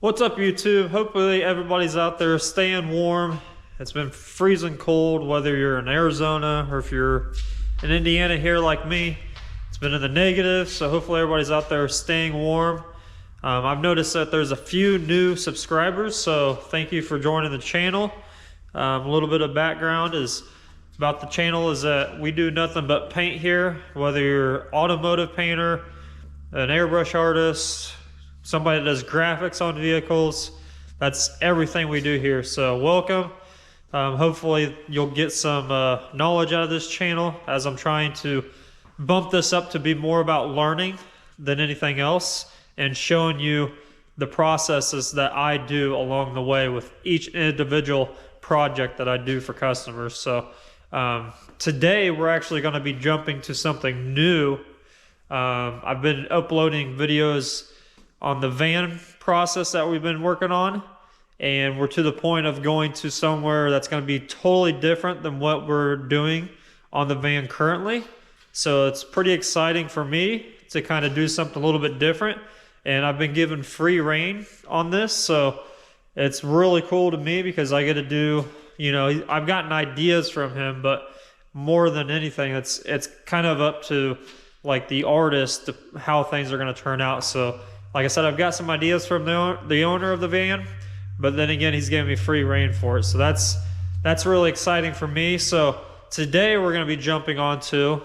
What's up, YouTube? Hopefully everybody's out there staying warm. It's been freezing cold, whether you're in Arizona or if you're in Indiana here like me. It's been in the negative, so hopefully everybody's out there staying warm. I've noticed that there's a few new subscribers, so thank you for joining the channel. A little bit of background is about the channel is that we do nothing but paint here, whether you're automotive painter, an airbrush artist, somebody that does graphics on vehicles. That's everything we do here. So welcome. Hopefully you'll get some knowledge out of this channel, as I'm trying to bump this up to be more about learning than anything else and showing you the processes that I do along the way with each individual project that I do for customers. So today we're actually going to be jumping to something new. I've been uploading videos on the van process that we've been working on, and we're to the point of going to somewhere that's going to be totally different than what we're doing on the van currently. So it's pretty exciting for me to kind of do something a little bit different, and I've been given free reign on this, so it's really cool to me because I get to do, you know, I've gotten ideas from him, but more than anything, it's kind of up to like the artist how things are going to turn out. So like I said, I've got some ideas from the owner of the van, but then again, he's giving me free reign for it. So that's really exciting for me. So today we're going to be jumping onto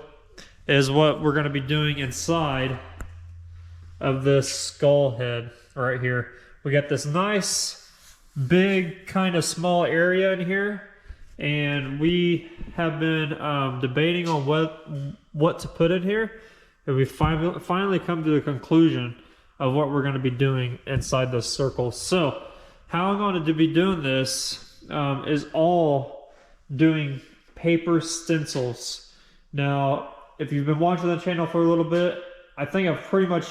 is what we're going to be doing inside of this skull head right here. We got this nice, big, kind of small area in here, and we have been debating on what to put in here, and we finally come to the conclusion of what we're going to be doing inside those circles. So how I'm going to be doing this is all doing paper stencils. Now, if you've been watching the channel for a little bit, I think I've pretty much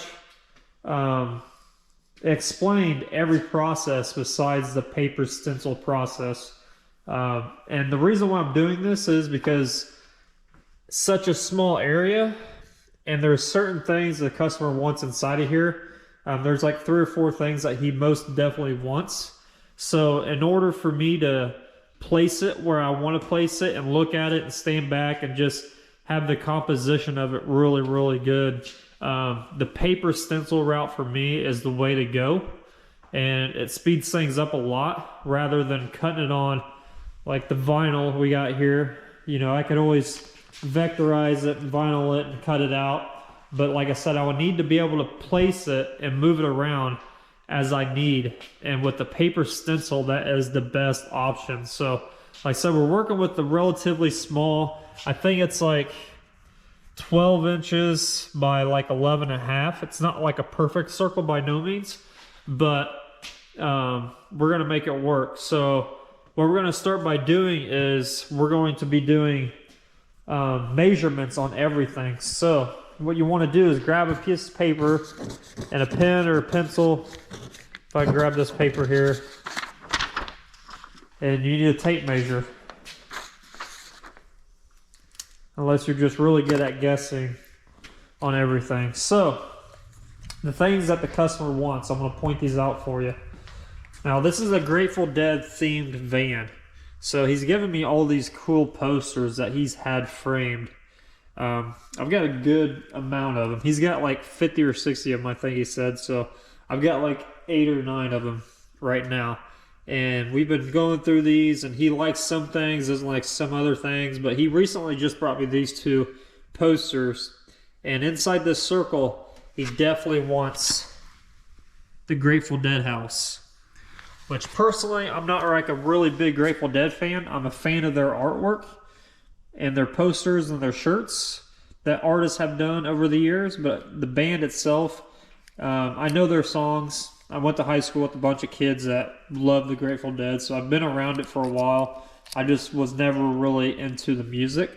explained every process besides the paper stencil process. And the reason why I'm doing this is because it's such a small area, and there's certain things the customer wants inside of here. There's like 3 or 4 things that he most definitely wants. So in order for me to place it where I want to place it and look at it and stand back and just have the composition of it really, really good, the paper stencil route for me is the way to go. And it speeds things up a lot rather than cutting it on like the vinyl we got here. You know, I could always vectorize it and vinyl it and cut it out. But like I said, I would need to be able to place it and move it around as I need. And with the paper stencil, that is the best option. So like I said, we're working with the relatively small, I think it's like 12 inches by like 11.5. It's not like a perfect circle by no means, but we're going to make it work. So what we're going to start by doing is we're going to be doing measurements on everything. So what you want to do is grab a piece of paper and a pen or a pencil. If I grab this paper here, and you need a tape measure, unless you're just really good at guessing on everything. So the things that the customer wants, I'm going to point these out for you. Now this is a Grateful Dead themed van, so he's given me all these cool posters that he's had framed. I've got a good amount of them. He's got like 50 or 60 of them, I think he said. So I've got like 8 or 9 of them right now. And we've been going through these, and he likes some things, doesn't like some other things. But he recently just brought me these 2 posters. And inside this circle, he definitely wants the Grateful Dead house. Which personally, I'm not like a really big Grateful Dead fan. I'm a fan of their artwork and their posters and their shirts that artists have done over the years, but the band itself, I know their songs. I went to high school with a bunch of kids that love the Grateful Dead, so I've been around it for a while. I just was never really into the music,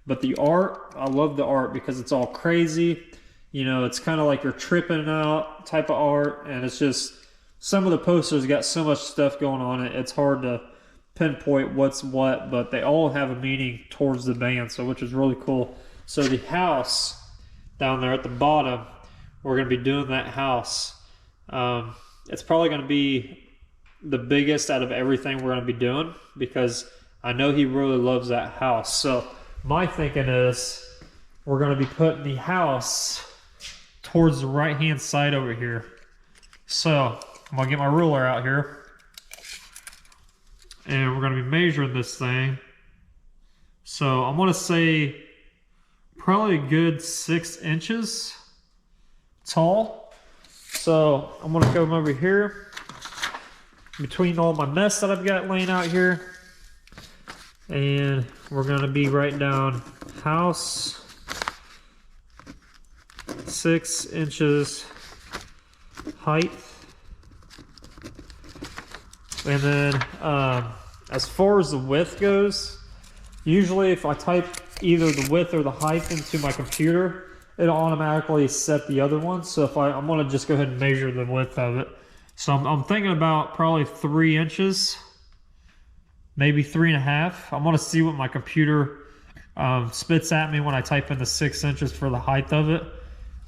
but the art, I love the art because it's all crazy. You know, it's kind of like you're tripping out type of art, and it's just, some of the posters got so much stuff going on it, it's hard to pinpoint what's what, but they all have a meaning towards the band, so which is really cool. So the house down there at the bottom, we're going to be doing that house. it's probably going to be the biggest out of everything we're going to be doing because I know he really loves that house. So my thinking is we're going to be putting the house towards the right hand side over here. So I'm going to get my ruler out here and we're going to be measuring this thing. So I'm going to say probably a good 6 inches tall. So I'm going to come over here between all my mess that I've got laying out here, and we're going to be writing down house 6 inches height. And then as far as the width goes, usually if I type either the width or the height into my computer, it'll automatically set the other one. So if I'm going to just go ahead and measure the width of it. So I'm thinking about probably 3 inches, maybe 3.5. I'm going to see what my computer spits at me when I type in the 6 inches for the height of it.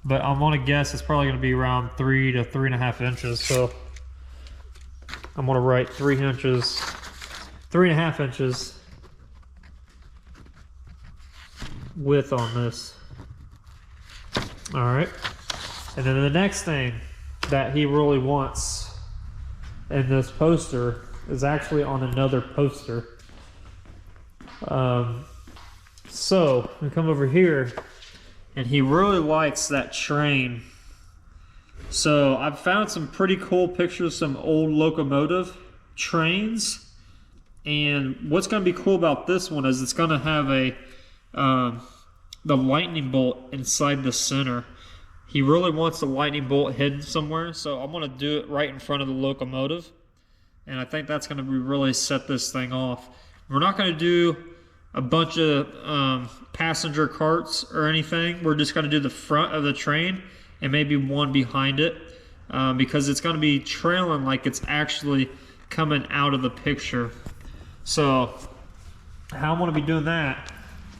But I'm going to guess it's probably going to be around 3 to 3.5 inches. So I'm going to write 3 inches, 3.5 inches width on this. All right. And then the next thing that he really wants in this poster is actually on another poster. So we come over here and he really likes that train. So I've found some pretty cool pictures, some old locomotive trains. And what's going to be cool about this one is it's going to have a the lightning bolt inside the center. He really wants the lightning bolt hidden somewhere, so I'm going to do it right in front of the locomotive. And I think that's going to really set this thing off. We're not going to do a bunch of passenger carts or anything. We're just going to do the front of the train and maybe one behind it because it's going to be trailing like it's actually coming out of the picture. So how I'm going to be doing that,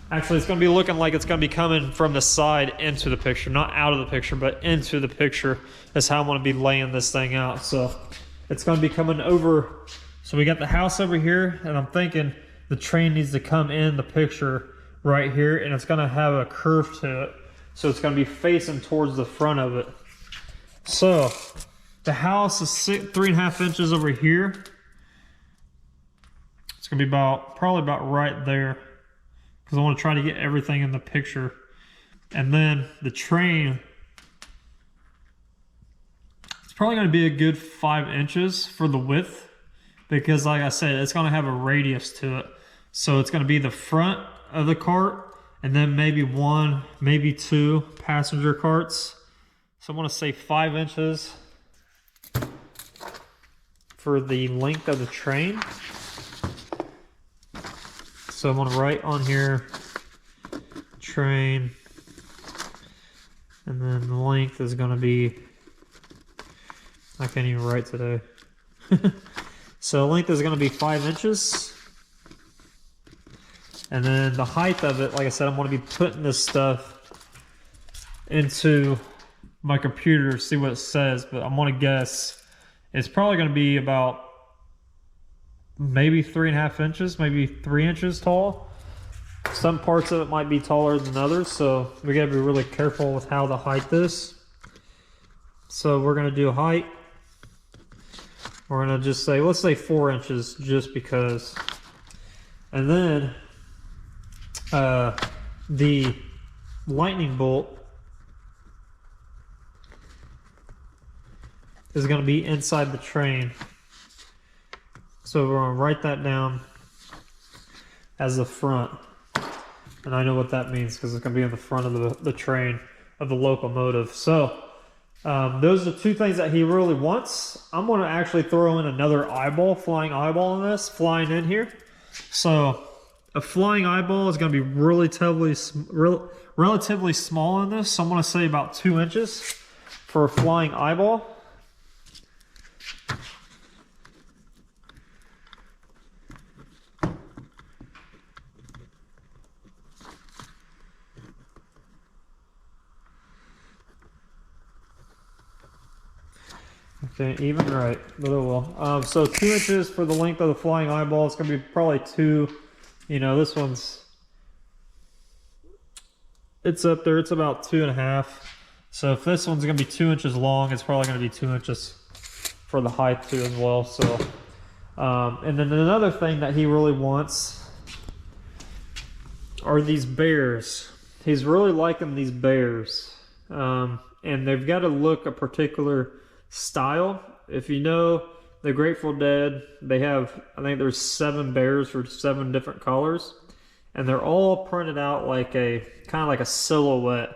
actually it's going to be looking like it's going to be coming from the side into the picture, not out of the picture, but into the picture. That's how I'm going to be laying this thing out. So it's going to be coming over. So we got the house over here, and I'm thinking the train needs to come in the picture right here, and it's going to have a curve to it. So it's going to be facing towards the front of it. So the house is 3.5 inches over here. It's going to be probably about right there, because I want to try to get everything in the picture. And then the train, it's probably going to be a good 5 inches for the width, because like I said, it's going to have a radius to it. So it's going to be the front of the cart, and then maybe 1, maybe 2 passenger carts. So I'm going to say 5 inches for the length of the train. So I'm going to write on here train, and then the length is going to be, I can't even write today. So length is going to be 5 inches. And then the height of it, like I said, I'm going to be putting this stuff into my computer to see what it says, but I'm going to guess it's probably going to be about maybe 3.5 inches, maybe 3 inches tall. Some parts of it might be taller than others, so we got to be really careful with how the height is. So we're going to do height. We're going to just say, let's say 4 inches just because. And then the lightning bolt is going to be inside the train. So we're going to write that down as the front. And I know what that means because it's going to be in the front of the train of the locomotive. So those are the 2 things that he really wants. I'm going to actually throw in another eyeball, flying eyeball in this, flying in here. So a flying eyeball is going to be relatively small in this. So I'm going to say about 2 inches for a flying eyeball. Didn't even right, but it will. So 2 inches for the length of the flying eyeball. It's gonna be probably 2. You know, this one's, it's up there. It's about 2.5. So if this one's gonna be 2 inches long, it's probably gonna be 2 inches for the height too as well. So, and then another thing that he really wants are these bears. He's really liking these bears, and they've got to look a particular style. If you know the Grateful Dead, they have, I think there's 7 bears for 7 different colors, and they're all printed out like a kind of like a silhouette.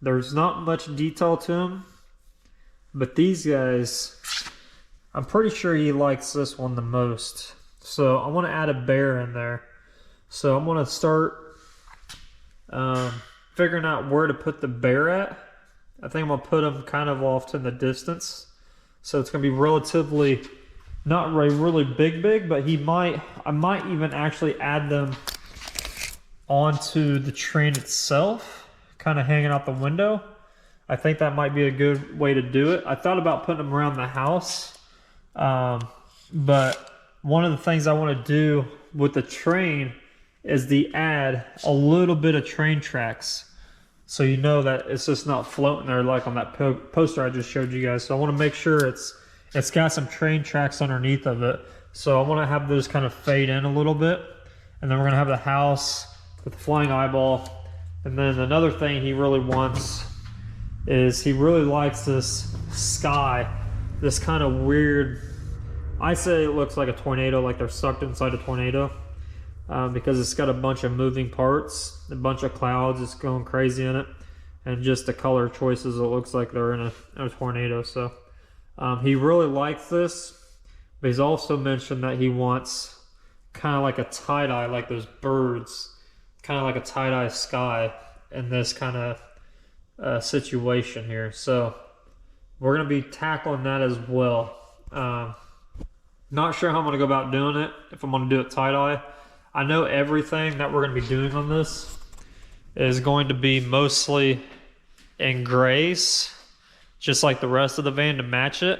There's not much detail to them, but these guys, I'm pretty sure he likes this one the most. So I want to add a bear in there. So I'm going to start figuring out where to put the bear at. I think I'm going to put him kind of off to the distance. So it's going to be relatively, not really big, but I might even actually add them onto the train itself, kind of hanging out the window. I think that might be a good way to do it. I thought about putting them around the house, but one of the things I want to do with the train is add a little bit of train tracks, so you know that it's just not floating there like on that poster I just showed you guys. So I want to make sure it's got some train tracks underneath of it. So I want to have those kind of fade in a little bit, and then we're gonna have the house with the flying eyeball. And then another thing he really wants is he really likes this sky, this kind of weird, I say it looks like a tornado, like they're sucked inside a tornado, because it's got a bunch of moving parts, a bunch of clouds, it's going crazy in it, and just the color choices, it looks like they're in a tornado. So he really likes this, but he's also mentioned that he wants kind of like a tie-dye, like those birds, kind of like a tie-dye sky in this kind of situation here. So we're going to be tackling that as well. Not sure how I'm going to go about doing it, if I'm going to do it tie-dye. I know everything that we're going to be doing on this is going to be mostly in grays, just like the rest of the van, to match it.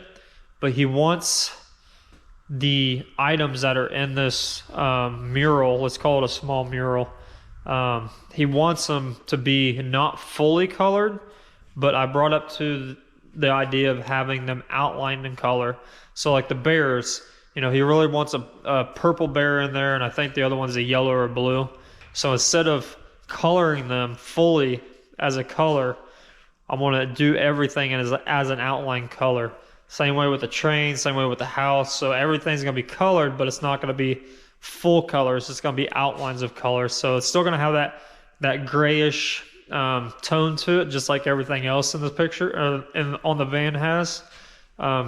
But he wants the items that are in this mural, let's call it a small mural, he wants them to be not fully colored, but I brought up to the idea of having them outlined in color. So like the bears, you know, he really wants a purple bear in there, and I think the other one's a yellow or blue. So instead of coloring them fully as a color, I want to do everything as an outline color. Same way with the train, same way with the house. So everything's going to be colored, but it's not going to be full colors. It's going to be outlines of color. So it's still going to have that grayish tone to it, just like everything else in this picture on the van has.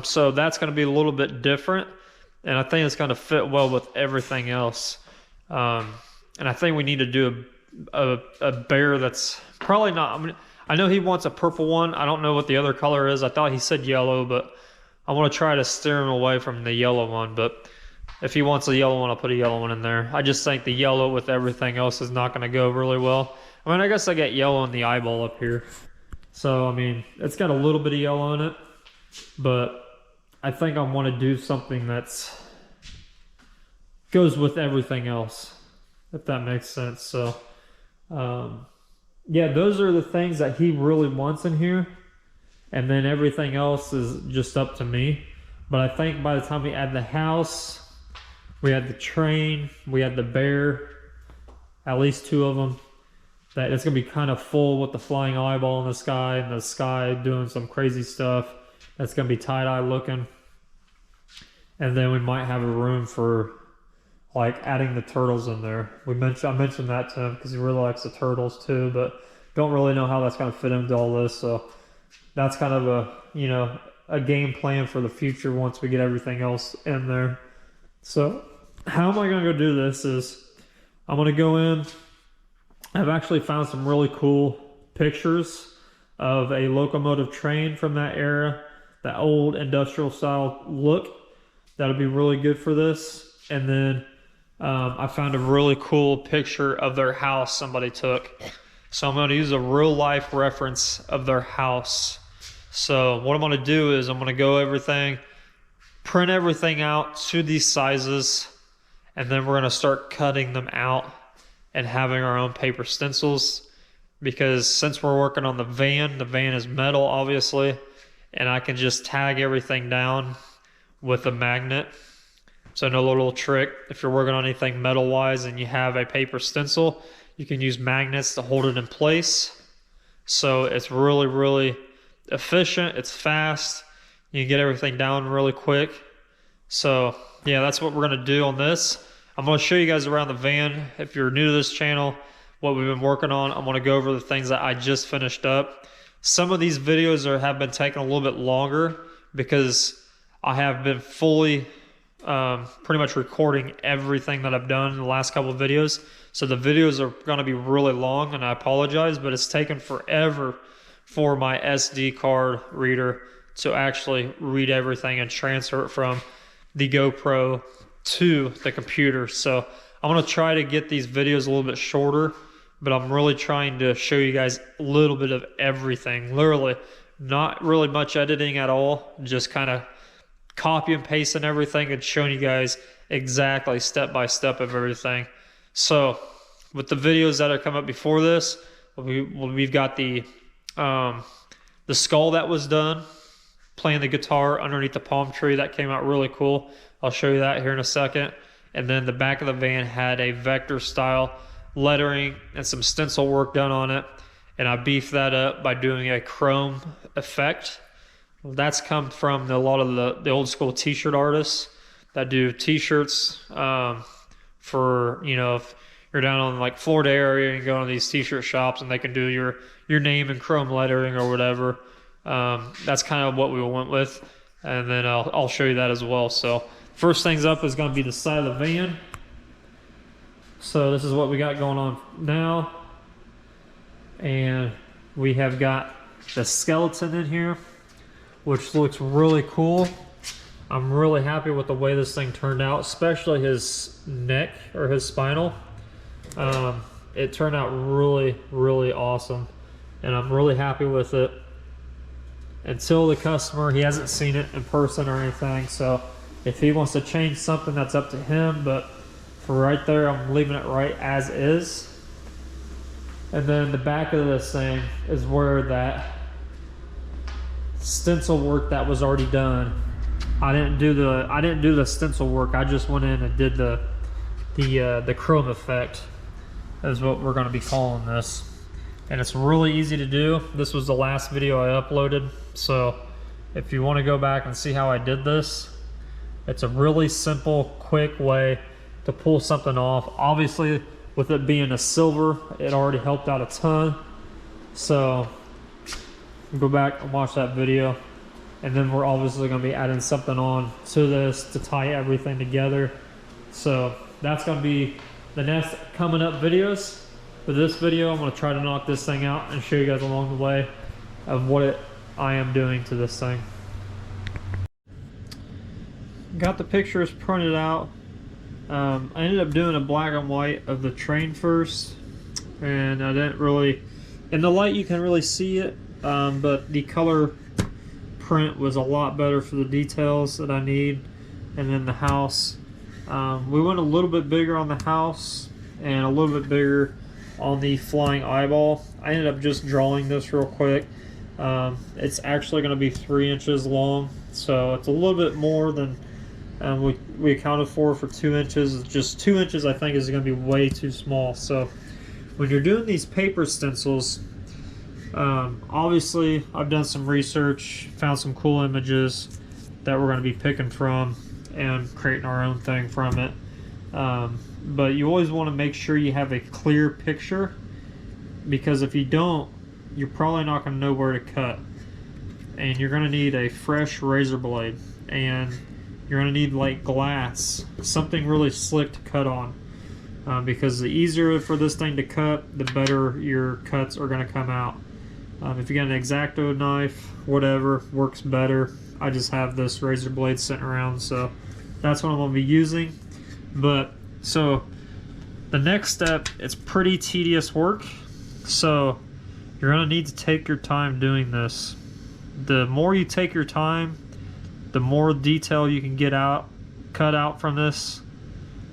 So that's going to be a little bit different, and I think it's going to fit well with everything else. And I think we need to do a bear that's probably not, I know he wants a purple one. I don't know what the other color is. I thought he said yellow, but I want to try to steer him away from the yellow one. But if he wants a yellow one, I'll put a yellow one in there. I just think the yellow with everything else is not going to go really well. I mean, I guess I get yellow in the eyeball up here. So, I mean, it's got a little bit of yellow in it, but I think I want to do something that's goes with everything else, if that makes sense. So, yeah, those are the things that he really wants in here, and then everything else is just up to me. But I think by the time we add the house, we had the train, we had the bear, at least 2 of them, that it's going to be kind of full with the flying eyeball in the sky, and the sky doing some crazy stuff. That's going to be tie-dye looking. And then we might have a room for like adding the turtles in there. I mentioned that to him because he really likes the turtles too, but don't really know how that's going to fit into all this. So that's kind of a game plan for the future once we get everything else in there. So how am I going to go do this is I'm going to go in. I've actually found some really cool pictures of a locomotive train from that era, that old industrial style look. That'll be really good for this. And then I found a really cool picture of their house somebody took. So I'm going to use a real life reference of their house. So what I'm going to do is I'm going to go everything. print everything out to these sizes, and then we're going to start cutting them out and having our own paper stencils. Because since we're working on the van is metal obviously, and I can just tag everything down with a magnet. So another little trick, if you're working on anything metal wise and you have a paper stencil, you can use magnets to hold it in place. So it's really, really efficient, it's fast, you can get everything down really quick. So yeah, that's what we're gonna do on this. I'm gonna show you guys around the van. If you're new to this channel, what we've been working on, I'm gonna go over the things that I just finished up. Some of these videos have been taking a little bit longer because I have been fully pretty much recording everything that I've done in the last couple of videos. So the videos are gonna be really long, and I apologize, but it's taken forever for my SD card reader to actually read everything and transfer it from the GoPro to the computer. So I'm gonna try to get these videos a little bit shorter, but I'm really trying to show you guys a little bit of everything. Literally, not really much editing at all, just kind of copy and pasting everything and showing you guys exactly step by step of everything. So with the videos that are coming up before this, we've got the skull that was done, playing the guitar underneath the palm tree. That came out really cool. I'll show you that here in a second. And then the back of the van had a vector style lettering and some stencil work done on it. And I beefed that up by doing a chrome effect. That's come from a lot of the old school t-shirt artists that do t-shirts for, you know, if you're down on like Florida area and you go to these t-shirt shops and they can do your name in chrome lettering or whatever. That's kind of what we went with. And then I'll show you that as well. So first things up is going to be the side of the van. So this is what we got going on now. And we have got the skeleton in here, which looks really cool. I'm really happy with the way this thing turned out, especially his neck or his spinal. It turned out really, really awesome. And I'm really happy with it. Until the customer, he hasn't seen it in person or anything, so if he wants to change something, that's up to him. But for right there, I'm leaving it right as is. And then the back of this thing is where that stencil work that was already done. I didn't do the stencil work. I just went in and did the chrome effect, is what we're going to be calling this. And it's really easy to do. This was the last video I uploaded, so if you want to go back and see how I did this, it's a really simple, quick way to pull something off. Obviously, with it being a silver, it already helped out a ton. So go back and watch that video, and then we're obviously going to be adding something on to this to tie everything together. So that's going to be the next coming up videos. For this video, I'm going to try to knock this thing out and show you guys along the way of what I am doing to this thing. Got the pictures printed out. I ended up doing a black and white of the train first, and I didn't really, in the light you can really see it, but the color print was a lot better for the details that I need. And then the house, we went a little bit bigger on the house and a little bit bigger on the flying eyeball. I ended up just drawing this real quick. It's actually going to be 3 inches long, so it's a little bit more than we accounted for 2 inches. Just 2 inches I think is going to be way too small. So when you're doing these paper stencils, obviously I've done some research, found some cool images that we're going to be picking from and creating our own thing from it. But you always want to make sure you have a clear picture, because if you don't, you're probably not going to know where to cut. And you're going to need a fresh razor blade, and you're going to need like glass, something really slick to cut on, because the easier for this thing to cut, the better your cuts are going to come out. If you got an X-Acto knife, whatever works better. I just have this razor blade sitting around, so that's what I'm going to be using. But so the next step, it's pretty tedious work, so you're going to need to take your time doing this. The more you take your time, the more detail you can cut out from this,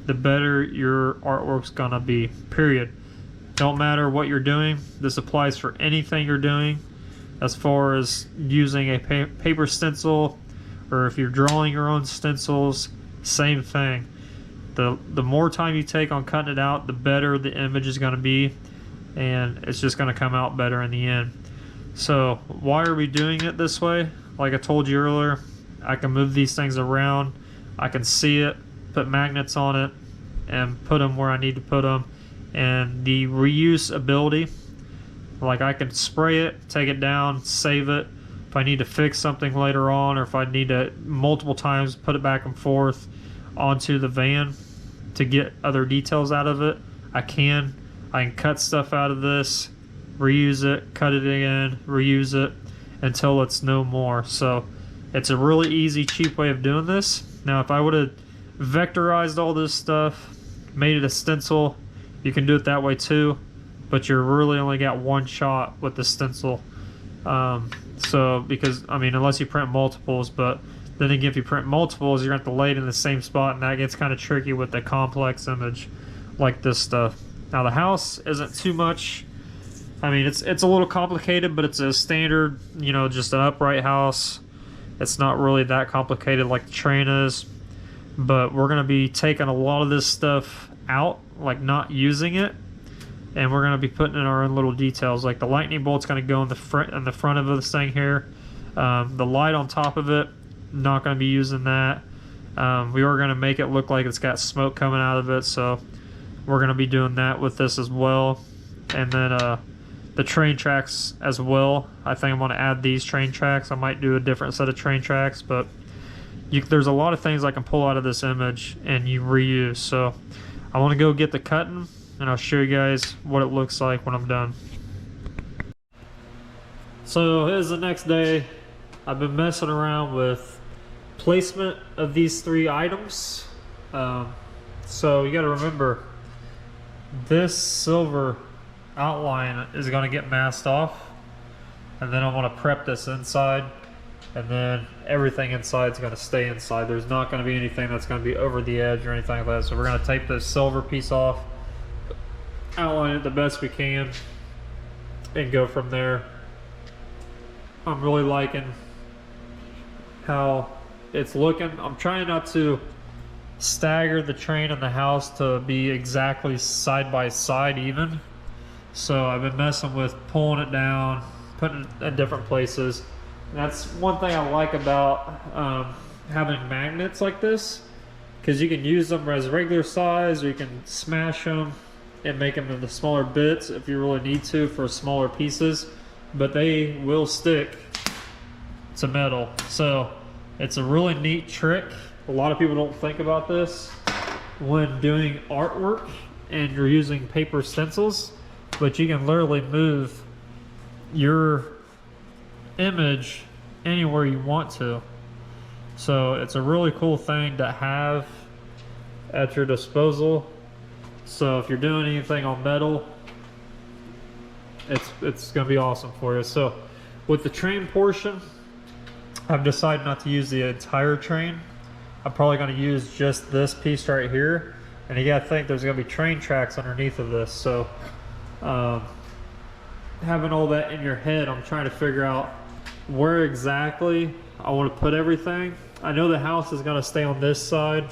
the better your artwork's gonna be, period. Don't matter what you're doing. This applies for anything you're doing as far as using a paper stencil, or if you're drawing your own stencils, same thing. The more time you take on cutting it out, the better the image is gonna be, and it's just gonna come out better in the end. So why are we doing it this way? Like I told you earlier, I can move these things around, I can see it, put magnets on it, and put them where I need to put them. And the reuse ability, like I can spray it, take it down, save it. If I need to fix something later on, or if I need to multiple times put it back and forth onto the van to get other details out of it, I can cut stuff out of this, reuse it, cut it again, reuse it until it's no more. So it's a really easy, cheap way of doing this. Now if I would have vectorized all this stuff, made it a stencil, you can do it that way too, but you're really only got one shot with the stencil. So because, I mean, unless you print multiples, but then again, if you print multiples, you're going to have to lay it in the same spot, and that gets kind of tricky with a complex image like this stuff. Now the house isn't too much. I mean, it's a little complicated, but it's a standard, you know, just an upright house. It's not really that complicated like the train is, but we're going to be taking a lot of this stuff out, like not using it, and we're going to be putting in our own little details. Like the lightning bolt's going to go in the front of this thing here. The light on top of it, not going to be using that. We are going to make it look like it's got smoke coming out of it, so we're going to be doing that with this as well. And then the train tracks as well. I think I'm going to add these train tracks. I might do a different set of train tracks, but there's a lot of things I can pull out of this image and you reuse. So I want to go get the cutting, and I'll show you guys what it looks like when I'm done. So here's the next day. I've been messing around with placement of these three items. So you got to remember, this silver outline is going to get masked off, and then I want to prep this inside, and then everything inside is going to stay inside. There's not going to be anything that's going to be over the edge or anything like that. So we're going to tape this silver piece off, outline it the best we can, and go from there. I'm really liking how it's looking. I'm trying not to stagger the train and the house to be exactly side by side even. So I've been messing with pulling it down, putting it in different places. And that's one thing I like about having magnets like this, because you can use them as regular size, or you can smash them and make them into smaller bits if you really need to for smaller pieces, but they will stick to metal. So it's a really neat trick. A lot of people don't think about this when doing artwork and you're using paper stencils, but you can literally move your image anywhere you want to. So it's a really cool thing to have at your disposal. So if you're doing anything on metal, it's gonna be awesome for you. So with the train portion, I've decided not to use the entire train. I'm probably gonna use just this piece right here, and you gotta think there's gonna be train tracks underneath of this. So having all that in your head, I'm trying to figure out where exactly I want to put everything. I know the house is going to stay on this side,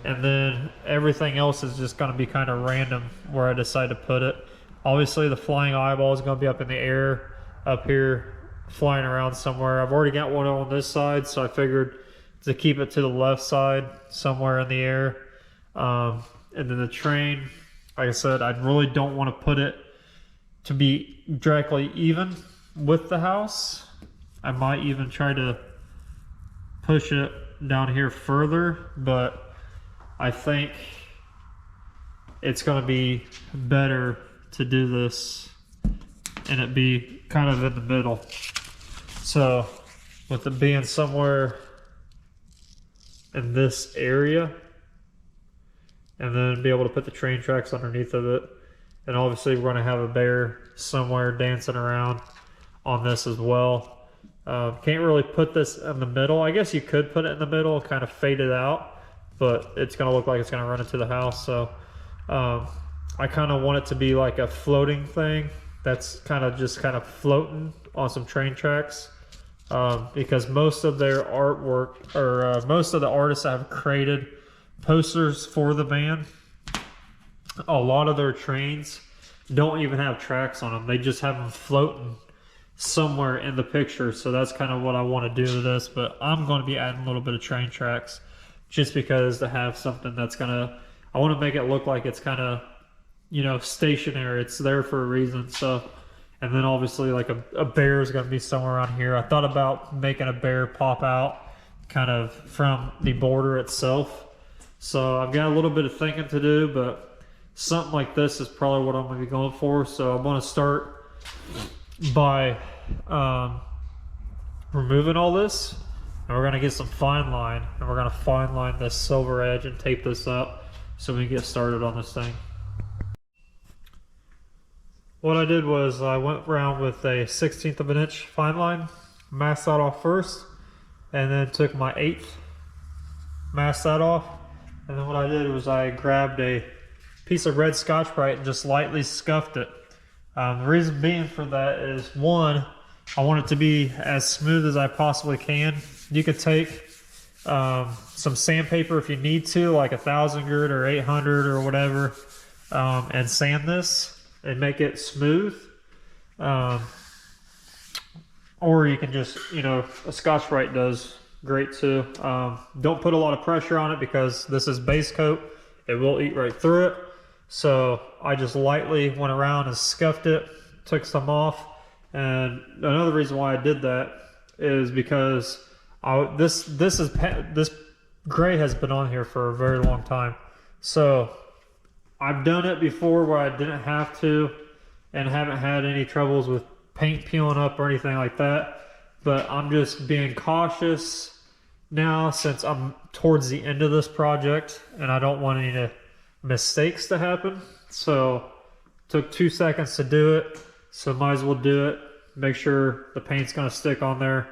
and then everything else is just going to be kind of random where I decide to put it. Obviously the flying eyeball is going to be up in the air up here, flying around somewhere. I've already got one on this side, so I figured to keep it to the left side somewhere in the air. And then the train, like I said, I really don't want to put it to be directly even with the house. I might even try to push it down here further, but I think it's going to be better to do this and it be kind of in the middle. So with it being somewhere in this area, and then be able to put the train tracks underneath of it. And obviously we're going to have a bear somewhere dancing around on this as well. Can't really put this in the middle. I guess you could put it in the middle, kind of fade it out, but it's going to look like it's going to run into the house. So I kind of want it to be like a floating thing that's kind of floating on some train tracks, because most of their artwork, or most of the artists that have created posters for the band, a lot of their trains don't even have tracks on them. They just have them floating somewhere in the picture. So that's kind of what I want to do to this, but I'm going to be adding a little bit of train tracks just because to have something that's I want to make it look like it's kind of, you know, stationary. It's there for a reason. So, and then obviously like a bear is going to be somewhere around here. I thought about making a bear pop out kind of from the border itself. So I've got a little bit of thinking to do, but something like this is probably what I'm going to be going for. So I'm going to start by removing all this, and we're going to get some fine line, and we're going to fine line this silver edge and tape this up so we can get started on this thing. What I did was I went around with a 1/16 of an inch fine line, masked that off first, and then took my 1/8, masked that off, and then what I did was I grabbed a piece of red Scotch-Brite and just lightly scuffed it. The reason being for that is, one, I want it to be as smooth as I possibly can. You could take some sandpaper if you need to, like 1,000 grit or 800 or whatever, and sand this and make it smooth. Or you can just, you know, a Scotch-Brite does great too. Don't put a lot of pressure on it because this is base coat. It will eat right through it. So I just lightly went around and scuffed it, took some off. And another reason why I did that is because this gray has been on here for a very long time. So I've done it before where I didn't have to and haven't had any troubles with paint peeling up or anything like that. But I'm just being cautious now since I'm towards the end of this project and I don't want any mistakes to happen. So took 2 seconds to do it, so might as well do it. Make sure the paint's going to stick on there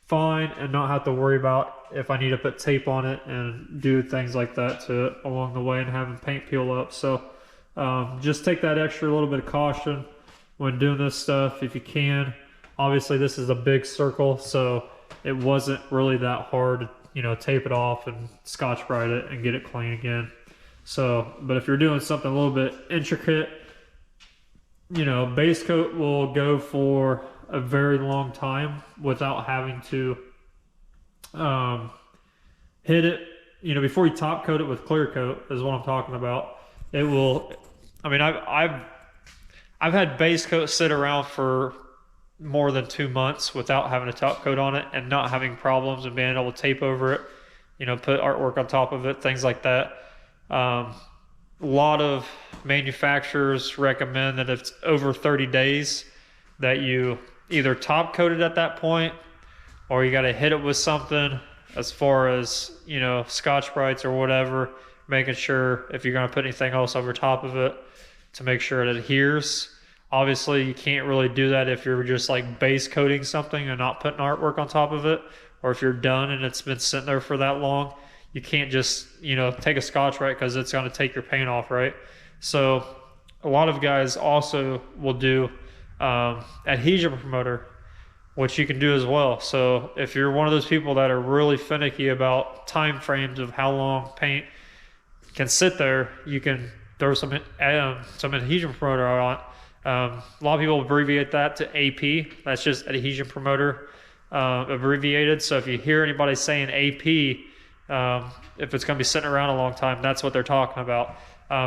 fine and not have to worry about if I need to put tape on it and do things like that to it along the way and having paint peel up. So just take that extra little bit of caution when doing this stuff if you can. Obviously this is a big circle, so it wasn't really that hard to, you know, tape it off and Scotch-Brite it and get it clean again. So, but if you're doing something a little bit intricate, you know, base coat will go for a very long time without having to hit it. You know, before you top coat it with clear coat is what I'm talking about. It will. I mean, I've had base coat sit around for more than 2 months without having a top coat on it and not having problems and being able to tape over it. You know, put artwork on top of it, things like that. A lot of manufacturers recommend that if it's over 30 days that you either top coat it at that point or you got to hit it with something as far as, you know, Scotch-Brites or whatever, making sure if you're going to put anything else over top of it to make sure it adheres. Obviously you can't really do that if you're just like base coating something and not putting artwork on top of it, or if you're done and it's been sitting there for that long. You can't just, you know, take a Scotch-Brite because it's going to take your paint off, right? So a lot of guys also will do adhesion promoter, which you can do as well. So if you're one of those people that are really finicky about time frames of how long paint can sit there, you can throw some adhesion promoter on. A lot of people abbreviate that to AP. That's just adhesion promoter abbreviated. So if you hear anybody saying AP, if it's going to be sitting around a long time, that's what they're talking about.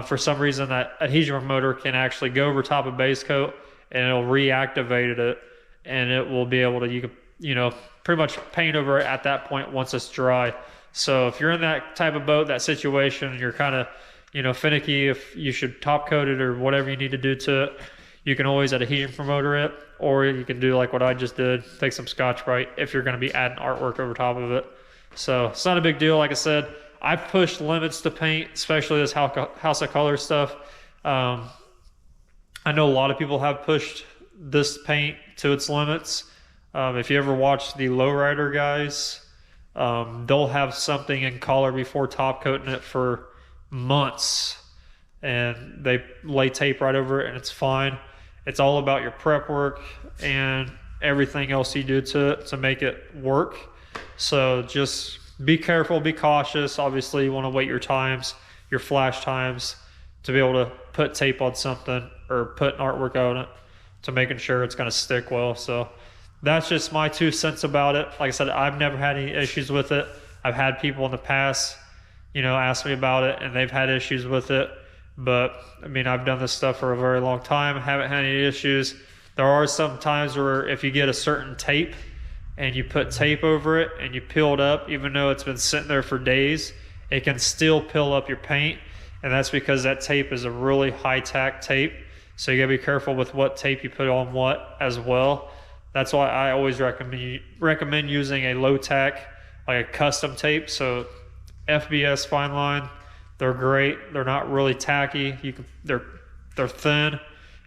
For some reason, that adhesion promoter can actually go over top of base coat and it'll reactivate it, and it will be able to, you know, pretty much paint over it at that point once it's dry. So if you're in that type of boat, that situation, and you're kind of, you know, finicky if you should top coat it or whatever you need to do to it, you can always adhesion promoter it, or you can do like what I just did, take some Scotch-Brite if you're going to be adding artwork over top of it. So it's not a big deal. Like I said, I've pushed limits to paint, especially this House of Color stuff. I know a lot of people have pushed this paint to its limits. If you ever watch the lowrider guys, they'll have something in collar before top coating it for months, and they lay tape right over it and it's fine. It's all about your prep work and everything else you do to it to make it work. So just be careful, be cautious. Obviously you want to wait your times, your flash times, to be able to put tape on something or put an artwork on it to making sure it's going to stick well. So that's just my 2 cents about it. Like I said, I've never had any issues with it. I've had people in the past, you know, ask me about it and they've had issues with it. But I mean, I've done this stuff for a very long time, haven't had any issues. There are some times where if you get a certain tape and you put tape over it and you peel it up, even though it's been sitting there for days, it can still peel up your paint. And that's because that tape is a really high tack tape. So you gotta be careful with what tape you put on what as well. That's why I always recommend using a low tack, like a custom tape. So FBS Fine Line, they're great. They're not really tacky. They're thin,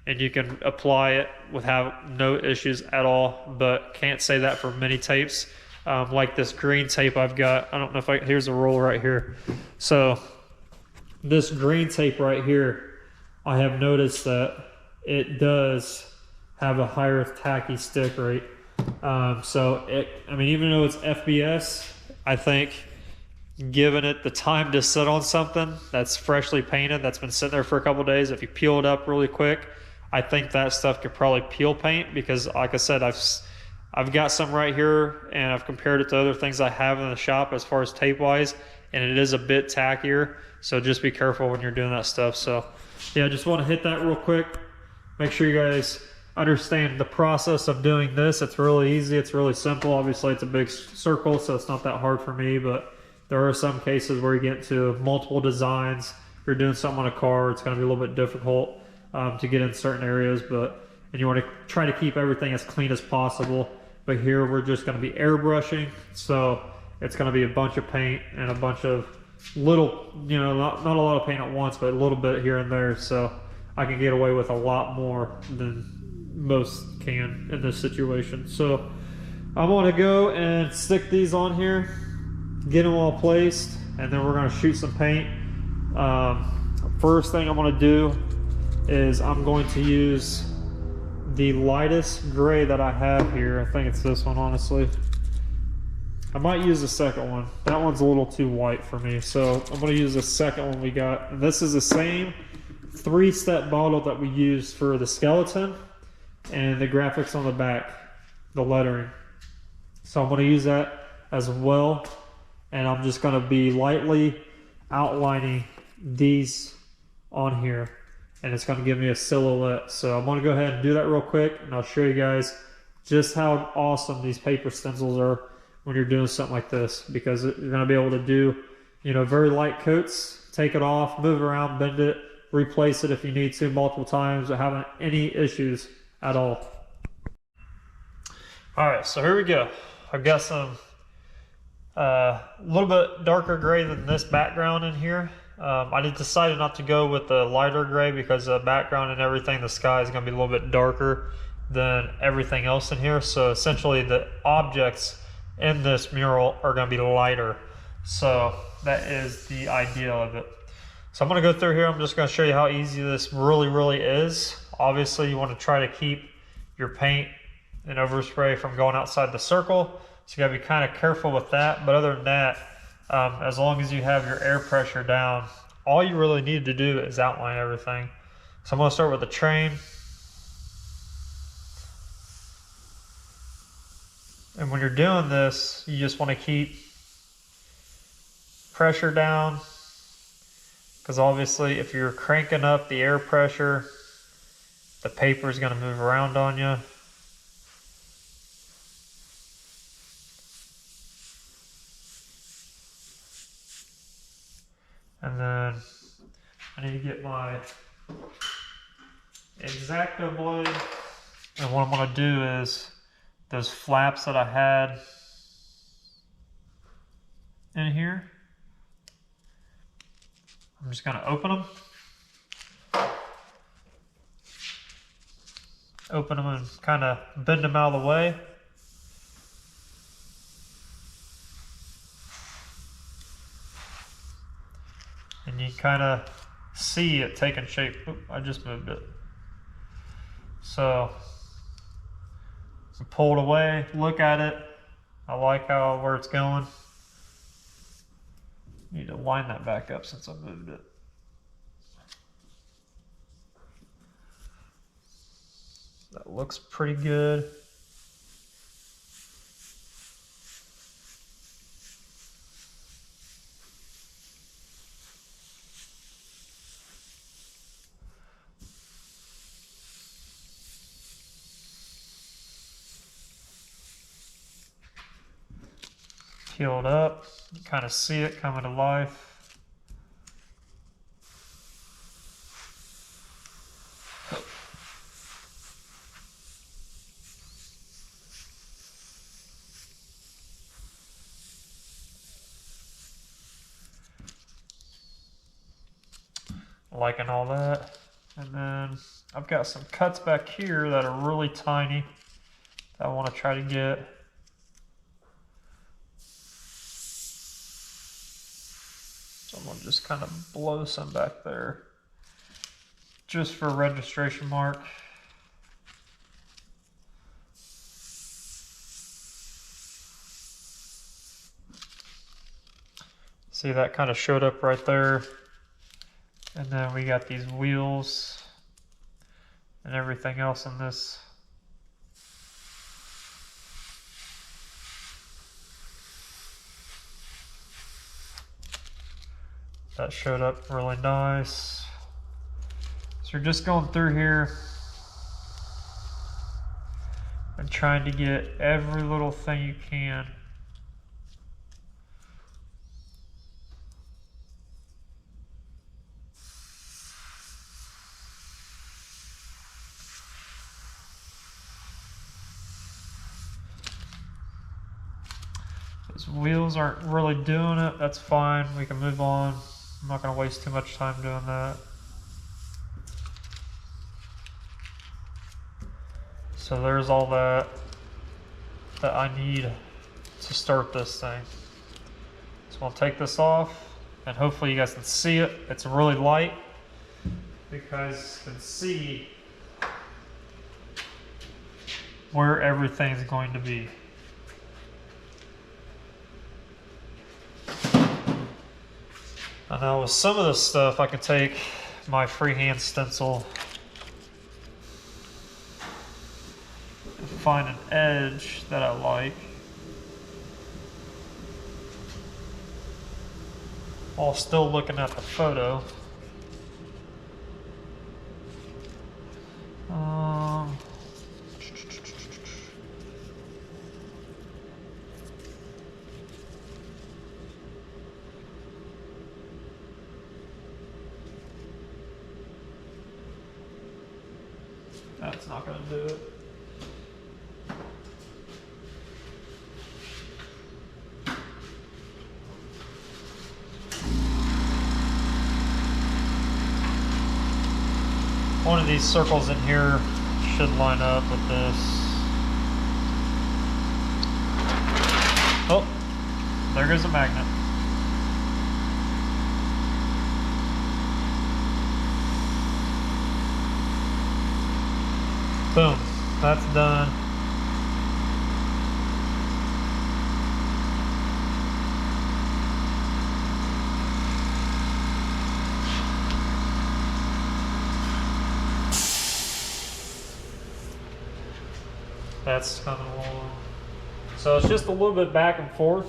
and you can apply it without no issues at all. But can't say that for many tapes. Like this green tape I've got. I don't know if here's a roll right here. So this green tape right here, I have noticed that it does have a higher tacky stick rate. So I mean, even though it's FBS, I think giving it the time to sit on something that's freshly painted, that's been sitting there for a couple days, if you peel it up really quick, I think that stuff could probably peel paint, because like I said, I've got some right here and I've compared it to other things I have in the shop as far as tape wise, and it is a bit tackier. So just be careful when you're doing that stuff. So yeah, I just want to hit that real quick. Make sure you guys understand the process of doing this. It's really easy. It's really simple. Obviously it's a big circle, so it's not that hard for me, but there are some cases where you get into multiple designs. If you're doing something on a car, it's going to be a little bit difficult to get in certain areas, and you want to try to keep everything as clean as possible. But here we're just going to be airbrushing, so it's going to be a bunch of paint and a bunch of little, you know, not a lot of paint at once, but a little bit here and there. So I can get away with a lot more than most can in this situation. So I'm going to go and stick these on here, get them all placed, and then we're going to shoot some paint. First thing I'm going to do is I'm going to use the lightest gray that I have here. I think it's this one, honestly. I might use the second one. That one's a little too white for me, so I'm going to use the second one we got. And this is the same 3-step bottle that we used for the skeleton and the graphics on the back, the lettering. So I'm going to use that as well, and I'm just going to be lightly outlining these on here, and it's going to give me a silhouette. So I'm going to go ahead and do that real quick, and I'll show you guys just how awesome these paper stencils are when you're doing something like this, because you're going to be able to do, you know, very light coats, take it off, move around, bend it, replace it if you need to multiple times without having any issues at all. Alright, so here we go. I've got some a little bit darker gray than this background in here. I decided not to go with the lighter gray because the background and everything, the sky is going to be a little bit darker than everything else in here. So essentially the objects in this mural are going to be lighter. So that is the idea of it. So I'm going to go through here. I'm just going to show you how easy this really is. Obviously you want to try to keep your paint and overspray from going outside the circle. So you got to be kind of careful with that. But other than that, as long as you have your air pressure down, all you really need to do is outline everything. So I'm going to start with the train. And when you're doing this, you just want to keep pressure down, because obviously if you're cranking up the air pressure, the paper is going to move around on you. And then I need to get my X-Acto blade, and what I'm going to do is those flaps that I had in here, I'm just going to open them. Open them and kind of bend them out of the way. and you kind of see it taking shape. Oop, I just moved it. So pull it away, look at it. I like where it's going. Need to line that back up since I moved it. That looks pretty good. Peel it up, you kind of see it coming to life. Liking all that. And then I've got some cuts back here that are really tiny that I want to try to get. So I'm going to just kind of blow some back there just for a registration mark. See, that kind of showed up right there. And then we got these wheels and everything else in this. That showed up really nice. So you're just going through here and trying to get every little thing you can. Those wheels aren't really doing it. That's fine. We can move on. I'm not going to waste too much time doing that. So there's all that I need to start this thing. So I'll take this off, and hopefully you guys can see it. It's really light because you can see where everything's going to be. I know with some of this stuff I can take my freehand stencil and find an edge that I like, while still looking at the photo. That's not going to do it. One of these circles in here should line up with this. Oh, there goes the magnet. Boom, that's done. That's coming along. So it's just a little bit back and forth.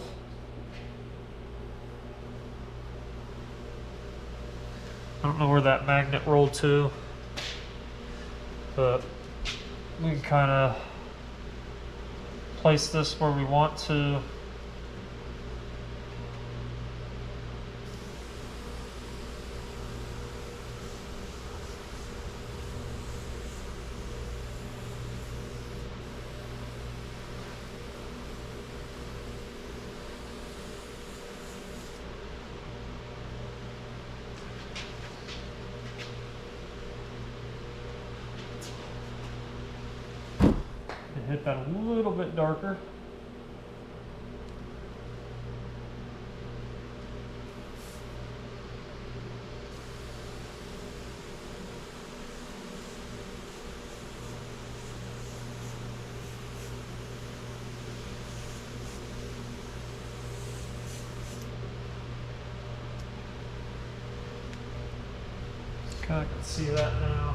I don't know where that magnet rolled to, but we can kind of place this where we want to. Hit that a little bit darker. I can see that now.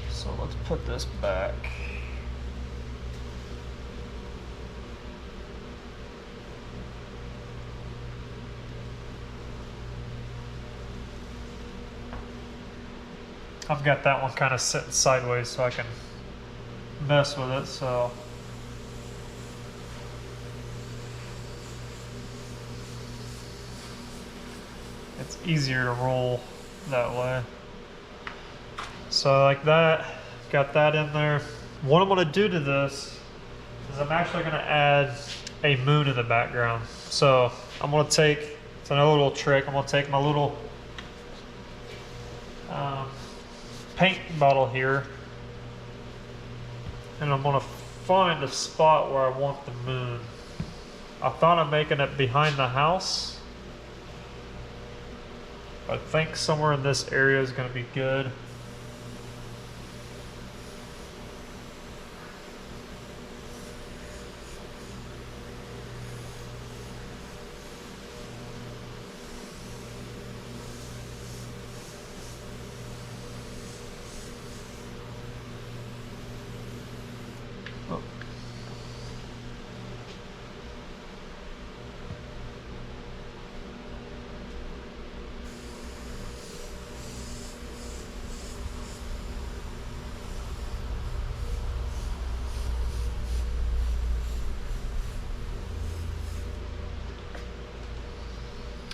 So let's put this back. I've got that one kind of sitting sideways so I can mess with it, so. It's easier to roll that way. So like that, got that in there. What I'm gonna do to this is I'm actually gonna add a moon in the background. So I'm gonna take, it's another little trick, I'm gonna take my little paint bottle here, and I'm gonna find a spot where I want the moon. I thought of making it behind the house. I think somewhere in this area is gonna be good.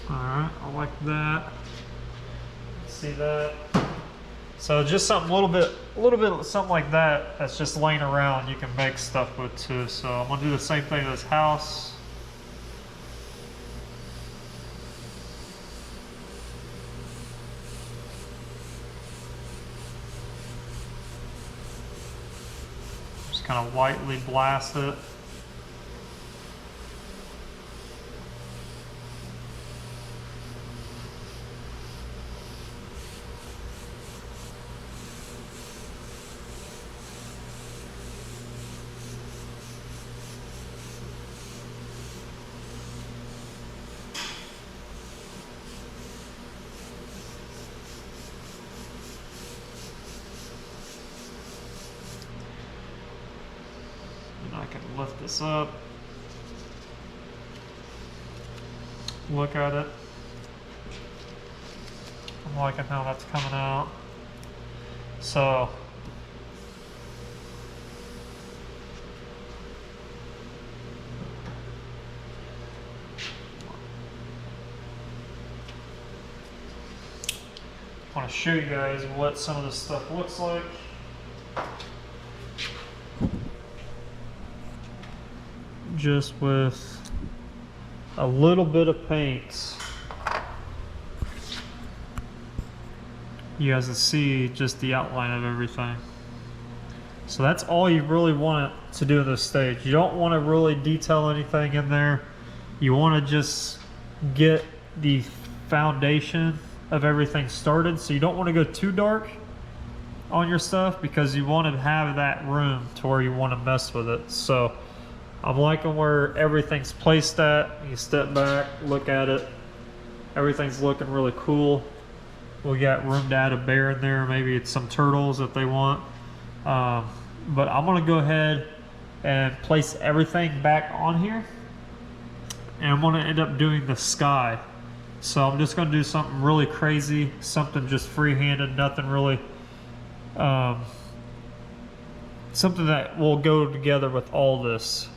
Alright, I like that. See that? So just something a little bit something like that that's just laying around you can make stuff with too. So I'm gonna do the same thing to this house. Just kind of lightly blast it. I can lift this up, look at it. I'm liking how that's coming out. So I want to show you guys what some of this stuff looks like. Just with a little bit of paint, you guys can see just the outline of everything. So that's all you really want it to do in this stage. You don't want to really detail anything in there. You want to just get the foundation of everything started. So you don't want to go too dark on your stuff because you want to have that room to where you want to mess with it. So I'm liking where everything's placed at. You step back, look at it. Everything's looking really cool. We got room to add a bear in there. Maybe it's some turtles if they want. But I'm gonna go ahead and place everything back on here. And I'm gonna end up doing the sky. So I'm just gonna do something really crazy, something just free-handed, nothing really, something that will go together with all this.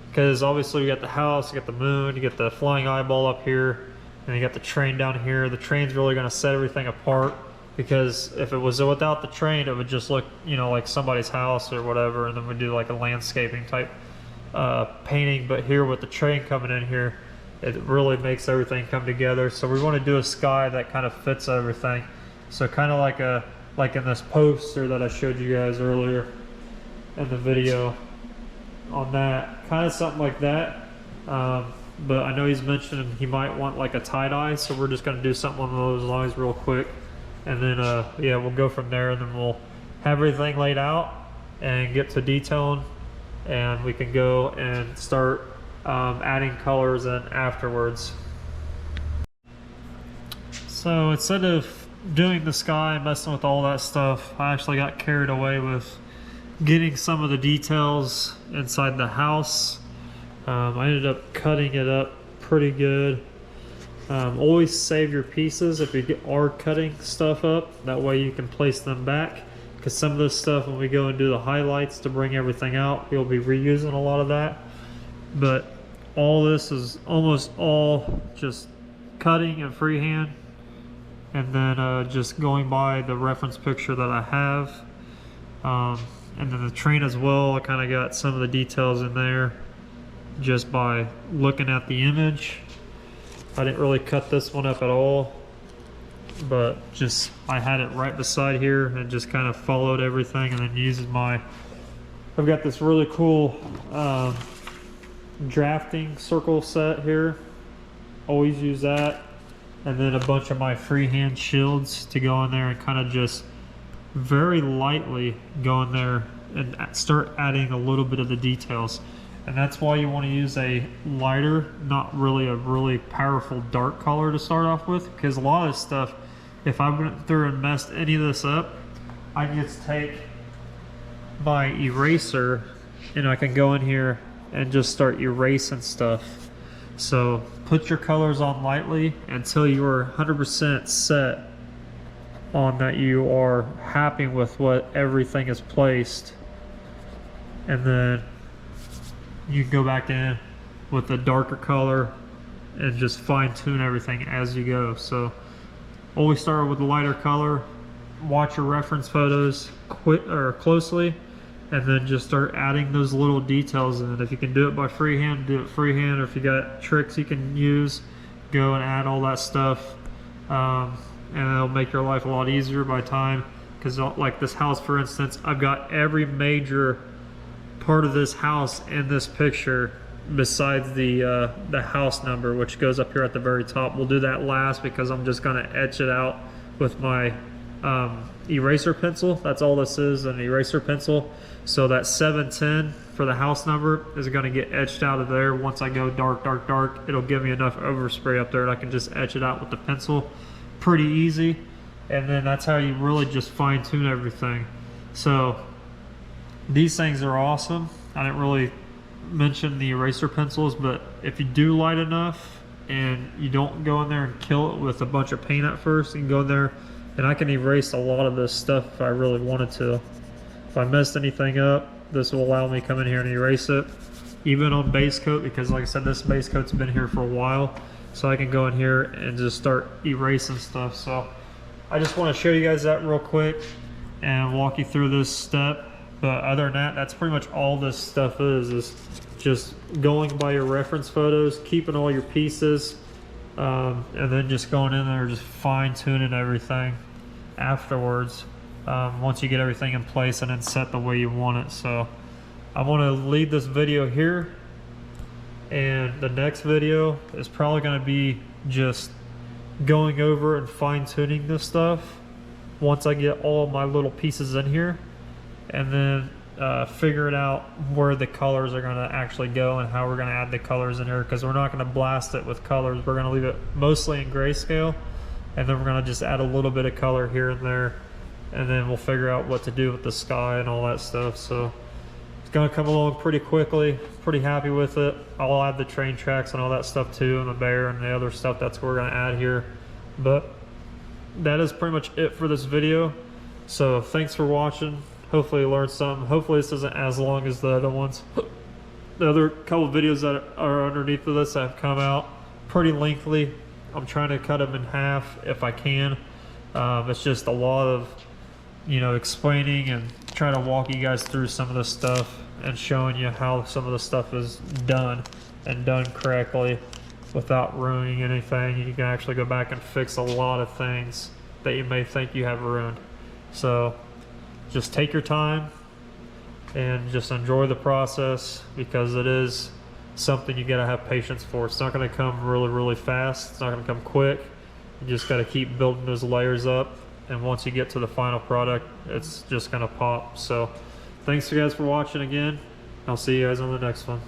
Because obviously you got the house, you got the moon, you got the flying eyeball up here, and you got the train down here. The train's really going to set everything apart, because if it was without the train, it would just look, you know, like somebody's house or whatever, and then we do like a landscaping type painting. But here with the train coming in here, it really makes everything come together. So we want to do a sky that kind of fits everything. So kind of like in this poster that I showed you guys earlier in the video. On that, kind of something like that. But I know he's mentioned he might want like a tie-dye, so we're just going to do something along those lines real quick, and then yeah, we'll go from there, and then we'll have everything laid out and get to detailing, and we can go and start adding colors in afterwards. So instead of doing the sky and messing with all that stuff, I actually got carried away with getting some of the details inside the house. I ended up cutting it up pretty good. Always save your pieces if you are cutting stuff up. That way you can place them back. Because some of this stuff, when we go and do the highlights to bring everything out, we'll be reusing a lot of that. But all this is almost all just cutting and freehand. And then just going by the reference picture that I have. And then the train as well, I kind of got some of the details in there just by looking at the image. I didn't really cut this one up at all, but just I had it right beside here and just kind of followed everything, and then using I've got this really cool drafting circle set here. Always use that. And then a bunch of my freehand shields to go in there and kind of just very lightly go in there and start adding a little bit of the details. And that's why you want to use a lighter, not really a really powerful dark color to start off with, because a lot of this stuff, if I went through and messed any of this up, I can just take my eraser and I can go in here and just start erasing stuff. So put your colors on lightly until you are 100% set on that you are happy with what everything is placed, and then you can go back in with a darker color and just fine tune everything as you go. So always start with a lighter color, watch your reference photos closely, and then just start adding those little details in. If you can do it by freehand, do it freehand, or if you got tricks you can use, go and add all that stuff. And it'll make your life a lot easier by time, because like this house for instance, I've got every major part of this house in this picture besides the house number, which goes up here at the very top. We'll do that last because I'm just going to etch it out with my eraser pencil. That's all this is, an eraser pencil. So that 710 for the house number is going to get etched out of there. Once I go dark, dark, dark, it'll give me enough overspray up there and I can just etch it out with the pencil. Pretty easy. And then that's how you really just fine tune everything. So these things are awesome. I didn't really mention the eraser pencils, but if you do light enough and you don't go in there and kill it with a bunch of paint at first, you can go in there and I can erase a lot of this stuff if I really wanted to. If I messed anything up, this will allow me to come in here and erase it. Even on base coat, because like I said, this base coat's been here for a while, so I can go in here and just start erasing stuff. So I just want to show you guys that real quick and walk you through this step. But other than that, that's pretty much all this stuff is just going by your reference photos, keeping all your pieces, and then just going in there, just fine tuning everything afterwards, once you get everything in place and then set the way you want it. So I want to leave this video here, and the next video is probably going to be just going over and fine tuning this stuff once I get all my little pieces in here, and then figuring out where the colors are going to actually go and how we're going to add the colors in here, because we're not going to blast it with colors. We're going to leave it mostly in grayscale, and then we're going to just add a little bit of color here and there, and then we'll figure out what to do with the sky and all that stuff. So it's going to come along pretty quickly. Pretty happy with it. I'll add the train tracks and all that stuff too, and the bear and the other stuff that's what we're going to add here. But that is pretty much it for this video. So thanks for watching. Hopefully you learned something. Hopefully this isn't as long as the other ones. The other couple of videos that are underneath of this have come out pretty lengthy. I'm trying to cut them in half if I can. It's just a lot of, explaining and trying to walk you guys through some of this stuff and showing you how some of the stuff is done and done correctly without ruining anything. You can actually go back and fix a lot of things that you may think you have ruined. So just take your time and just enjoy the process, because it is something you gotta have patience for. It's not gonna come really, really fast. It's not gonna come quick. You just gotta keep building those layers up, and once you get to the final product, it's just gonna pop. So thanks you guys for watching again. I'll see you guys on the next one.